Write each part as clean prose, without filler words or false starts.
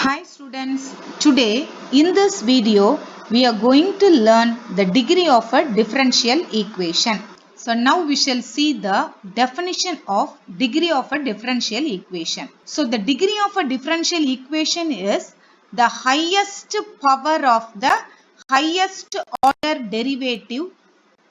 Hi students, today in this video we are going to learn the degree of a differential equation. So now we shall see the definition of degree of a differential equation. So the degree of a differential equation is the highest power of the highest order derivative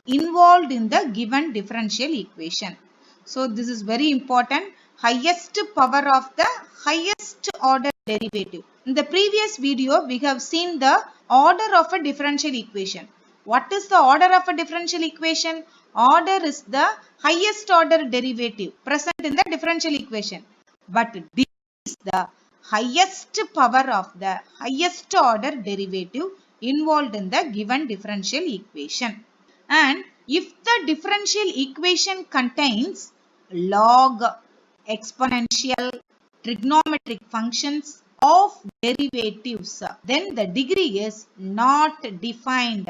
involved in the given differential equation. So this is very important. Highest power of the highest order derivative. In the previous video, we have seen the order of a differential equation. What is the order of a differential equation? Order is the highest order derivative present in the differential equation. But this is the highest power of the highest order derivative involved in the given differential equation. And if the differential equation contains log, exponential, trigonometric functions of derivatives, then the degree is not defined.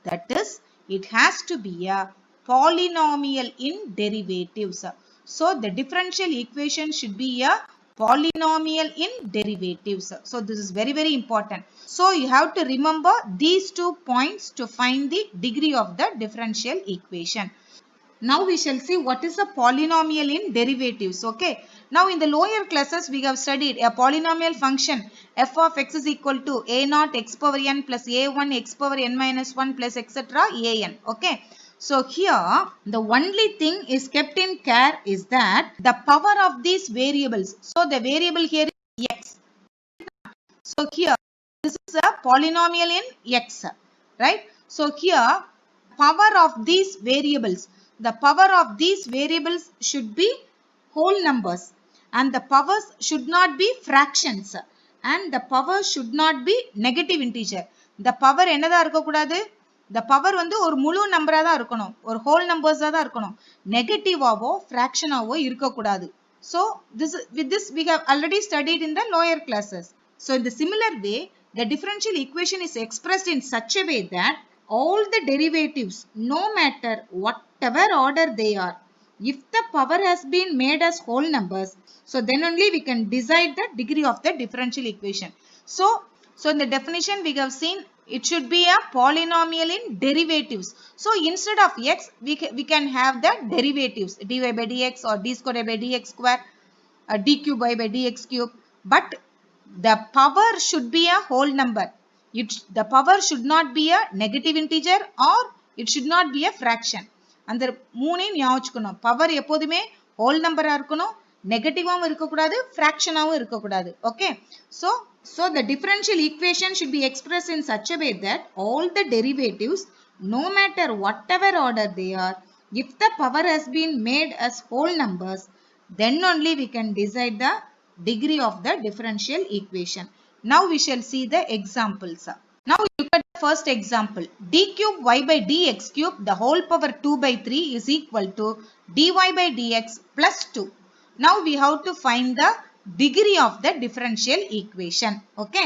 That is, it has to be a polynomial in derivatives. So the differential equation should be a polynomial in derivatives. So this is very important. So you have to remember these 2 points to find the degree of the differential equation. Now we shall see what is a polynomial in derivatives. Okay. Now in the lower classes we have studied a polynomial function f of x is equal to a naught x power n plus a1 x power n minus 1 plus etc. an. Okay. So here the only thing is kept in care is that the power of these variables. So the variable here is x. So here this is a polynomial in x, right? So here power of these variables, the power of these variables should be whole numbers and the powers should not be fractions and the power should not be negative integer. The power என்னதா இருக்க கூடாது? The power வந்து ஒரு முழு நம்பரா தான் இருக்கணும், ஒரு whole numbers தான் இருக்கணும், நெகட்டிவாவோ ஃபிராக்ஷனாவோ இருக்க கூடாது. So with this we have already studied in the lower classes. So in the similar way, the differential equation is expressed in such a way that all the derivatives, no matter whatever order they are, if the power has been made as whole numbers, so then only we can decide the degree of the differential equation. So in the definition we have seen it should be a polynomial in derivatives. So instead of x, we can have the derivatives dy by dx or d square by dx square, d cube by dx cube. But the power should be a whole number. The power should not be a negative integer or it should not be a fraction. அந்த மூணையும் ஞாபகம் வச்சுக்கணும். Power எப்போதுமே whole number இருக்கணும், நெகட்டிவாவும் இருக்கக்கூடாது, ஃபிராக்ஷனாவும் இருக்கக்கூடாது. Okay. So the differential equation should be expressed in such a way that all the derivatives, no matter whatever order they are, if the power has been made as whole numbers, then only we can decide the degree of the differential equation. Now we shall see the examples. Now look at the first example. D cube y by dx cube the whole power 2 by 3 is equal to dy by dx plus 2. Now we have to find the degree of the differential equation. Okay.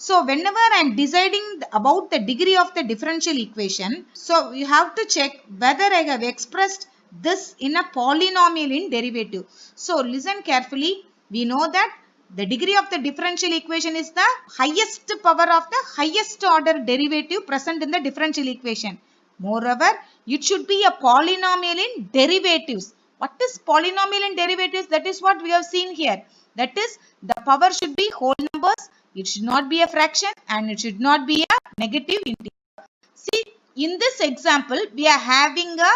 So whenever I am deciding about the degree of the differential equation, so you have to check whether I have expressed this in a polynomial in derivative. So listen carefully. We know that the degree of the differential equation is the highest power of the highest order derivative present in the differential equation. Moreover, it should be a polynomial in derivatives. What is polynomial in derivatives? That is what we have seen here. That is, the power should be whole numbers, it should not be a fraction and it should not be a negative integer. See, in this example, we are having a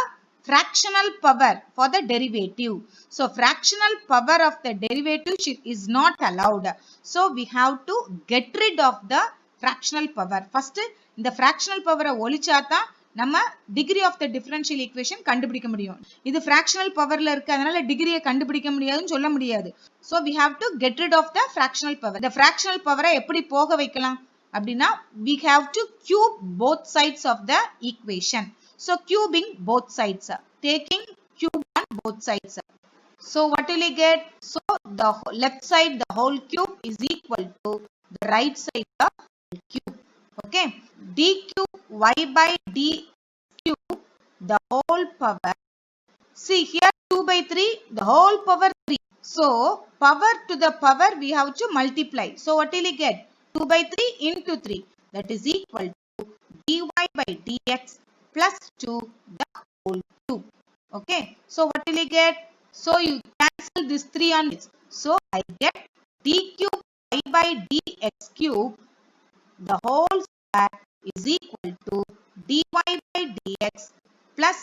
fractional power for the derivative. So fractional power of the derivative is not allowed. So we have to get rid of the fractional power. First, இந்த fractional power ஒழிச்சாதா நம்ம degree of the differential equation கண்டுபிடிக்க முடியும். இது fractional powerல இருக்கு, அதனால டிகிரியை கண்டுபிடிக்க முடியாதுன்னு சொல்ல முடியாது. So we have to get rid of the fractional power. The fractional power எப்படி போக வைக்கலாம் அப்படின்னா, we have to cube both sides of the equation. So cubing both sides, taking cube on both sides. So what will you get? So the left side, the whole cube is equal to the right side, the whole cube. Okay. D cube y by d cube the whole power. See here 2 by 3, the whole power 3. So power to the power we have to multiply. So what will you get? 2 by 3 into 3, that is equal to dy by dx plus 2 the whole cube. Okay, so what will you get? So you cancel this 3 on this. So I get d cube y by dx cube the whole square is equal to dy by dx plus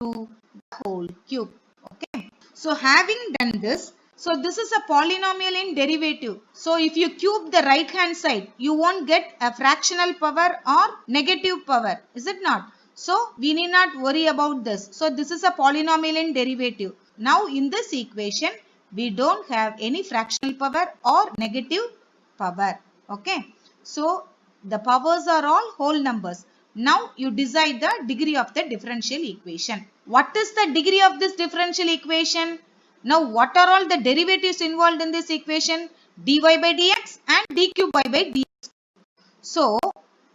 2 the whole cube. Okay, so having done this, so this is a polynomial in derivative. So if you cube the right hand side, you won't get a fractional power or negative power, is it not? So we need not worry about this. So this is a polynomial in derivative. Now in this equation we don't have any fractional power or negative power. Okay, so the powers are all whole numbers. Now you decide the degree of the differential equation. What is the degree of this differential equation? Now what are all the derivatives involved in this equation? dy by dx and d cube y by dx. So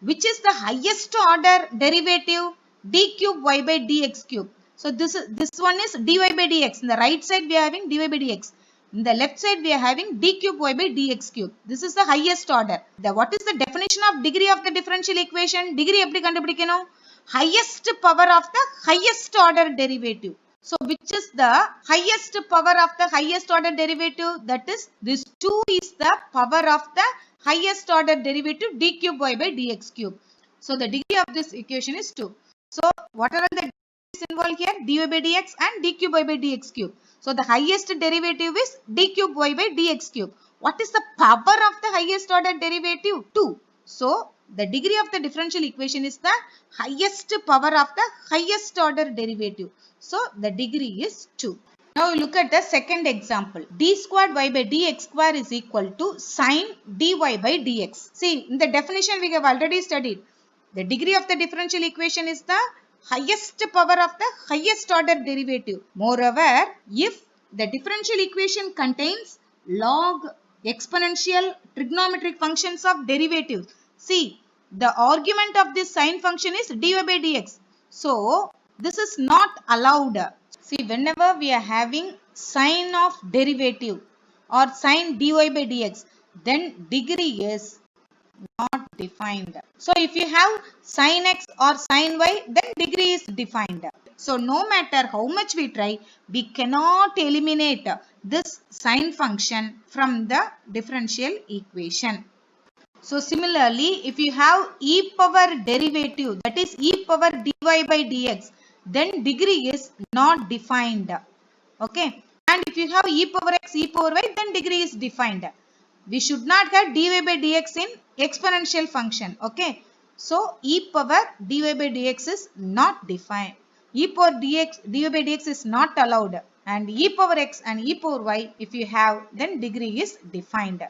which is the highest order derivative? D cube y by dx cube. So this one is dy by dx. In the right side we are having dy by dx. In the left side we are having d cube y by dx cube. This is the highest order. What is the definition of degree of the differential equation? Degree எப்படி கண்டுபிடிக்கணும்? Highest power of the highest order derivative. So which is the highest power of the highest order derivative? That is, this 2 is the power of the highest order derivative d cube y by dx cube. So the degree of this equation is 2. So what are the derivatives involved here? dy by dx and d cube y by dx cube. So the highest derivative is d cube y by dx cube. What is the power of the highest order derivative? 2. So the degree of the differential equation is the highest power of the highest order derivative. So the degree is 2. Now look at the second example. D squared y by dx square is equal to sin dy by dx. See, in the definition we have already studied. The degree of the differential equation is the highest power of the highest order derivative. Moreover, if the differential equation contains log, exponential, trigonometric functions of derivatives. See, the argument of this sine function is dy by dx. So this is not allowed. See, whenever we are having sine of derivative or sine dy by dx, then degree is not defined. So if you have sin x or sin y, then degree is defined. So no matter how much we try, we cannot eliminate this sine function from the differential equation. So similarly, if you have e power derivative, that is e power dy by dx, then degree is not defined. Okay. And if you have e power x, e power y, then degree is defined. We should not have dy by dx in exponential function. Okay. So e power dy by dx is not defined. E power dy by dx is not allowed. And e power x and e power y, if you have, then degree is defined.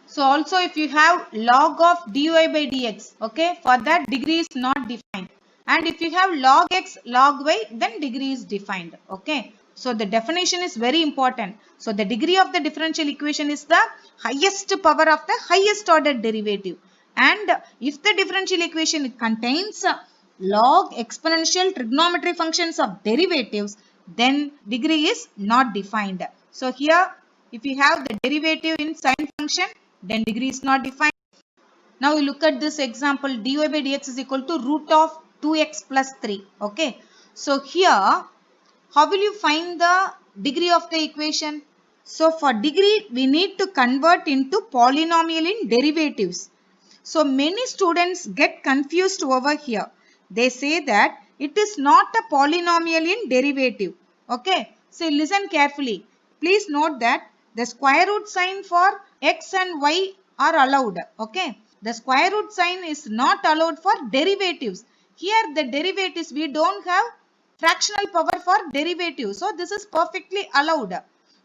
So also if you have log of dy by dx, okay, for that degree is not defined. And if you have log x, log y, then degree is defined. Okay. So the definition is very important. So the degree of the differential equation is the highest power of the highest order derivative. And if the differential equation contains log, exponential, trigonometry functions of derivatives, then degree is not defined. So here if you have the derivative in sine function, then degree is not defined. Now we look at this example. Dy by dx is equal to root of 2x plus 3. Okay. So here, how will you find the degree of the equation? So for degree, we need to convert into polynomial in derivatives. So many students get confused over here. They say that it is not a polynomial in derivative. Okay. So listen carefully. Please note that the square root sign for x and y are allowed. Okay. The square root sign is not allowed for derivatives. Here the derivatives, we don't have fractional power for derivatives. So this is perfectly allowed.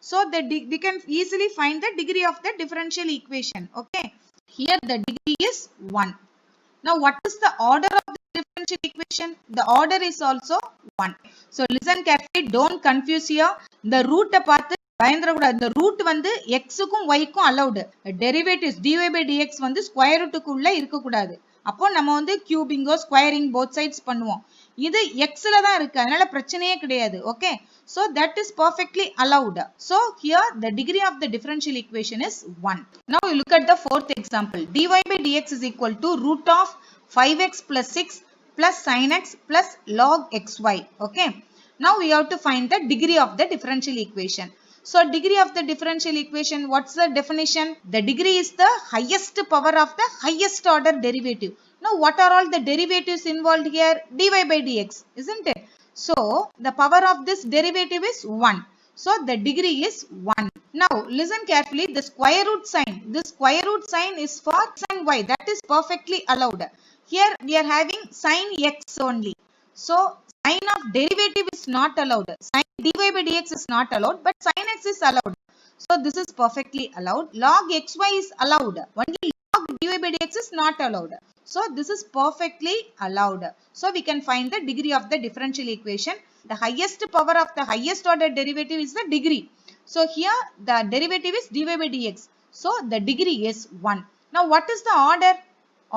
So we can easily find the degree of the differential equation. Okay. Here the degree is 1. Now what is the order of the differential equation? The order is also 1. So listen carefully, don't confuse here. The root பார்த்து பயந்துறக்கூடாது. இந்த root வந்து xக்கும் yக்கும் allowed. Derivatives dy by dx வந்து square rootக்குள்ள இருக்கக்கூடாது. அப்போ நம்ம வந்து கியூபிங்கோ squaring both sides பண்ணுவோம். இது xல தான் இருக்கு, அதனால பிரச்சனையே கிடையாது. Okay. So that is perfectly allowed. So here the degree of the differential equation is 1. Now you look at the fourth example. dy by dx is equal to root of 5x plus 6 plus sin x plus log xy. Okay. Now we have to find the degree of the differential equation. So degree of the differential equation, what's the definition? The degree is the highest power of the highest order derivative. Now what are all the derivatives involved here? Dy by dx, isn't it? So the power of this derivative is 1. So the degree is 1. Now listen carefully, the square root sign. This square root sign is for x and y. That is perfectly allowed. Here we are having sin x only. So sign of derivative is not allowed. Sin dy by dx is not allowed, but sin x is allowed. So this is perfectly allowed. Log xy is allowed. Only log dy by dx is not allowed. So this is perfectly allowed. So we can find the degree of the differential equation. The highest power of the highest order derivative is the degree. So here the derivative is dy by dx. So the degree is 1. Now what is the order?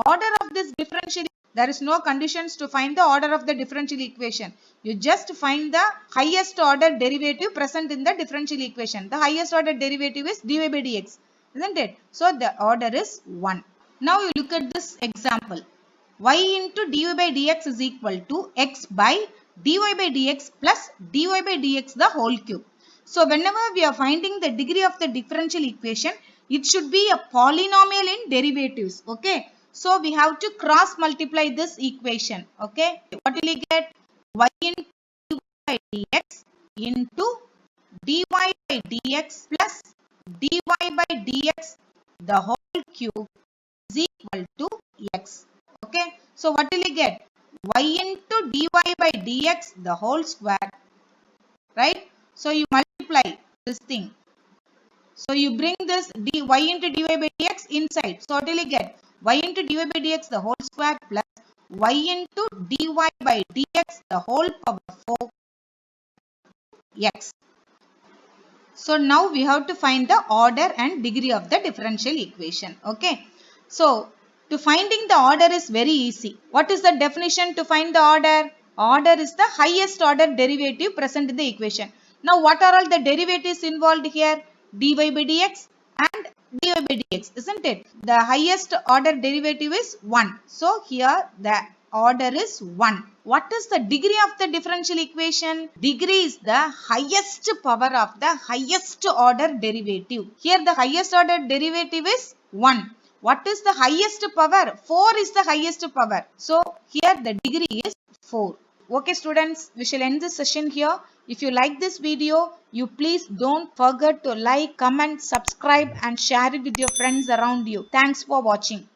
Order of this differential, there is no conditions to find the order of the differential equation. You just find the highest order derivative present in the differential equation. The highest order derivative is dy by dx, isn't it? So the order is 1. Now you look at this example. Y into dy by dx is equal to x by dy by dx plus dy by dx the whole cube. So whenever we are finding the degree of the differential equation, it should be a polynomial in derivatives. Okay. So we have to cross multiply this equation. Okay. What will we get? Y into dy by dx into dy by dx plus dy by dx the whole cube is equal to x. Okay. So what will we get? Y into dy by dx the whole square. Right. So you multiply this thing. So you bring this y into dy by dx inside. So what will you get? Y into dy by dx the whole square plus y into dy by dx the whole power 4 x. So now we have to find the order and degree of the differential equation. Okay. So to finding the order is very easy. What is the definition to find the order? Order is the highest order derivative present in the equation. Now what are all the derivatives involved here? dy by dx and dy by dx, isn't it? The highest order derivative is 1. So here the order is 1. What is the degree of the differential equation? Degree is the highest power of the highest order derivative. Here the highest order derivative is 1. What is the highest power? 4 is the highest power. So here the degree is 4. Okay students, we shall end this session here. If you like this video, you please don't forget to like, comment, subscribe and share it with your friends around you. Thanks for watching.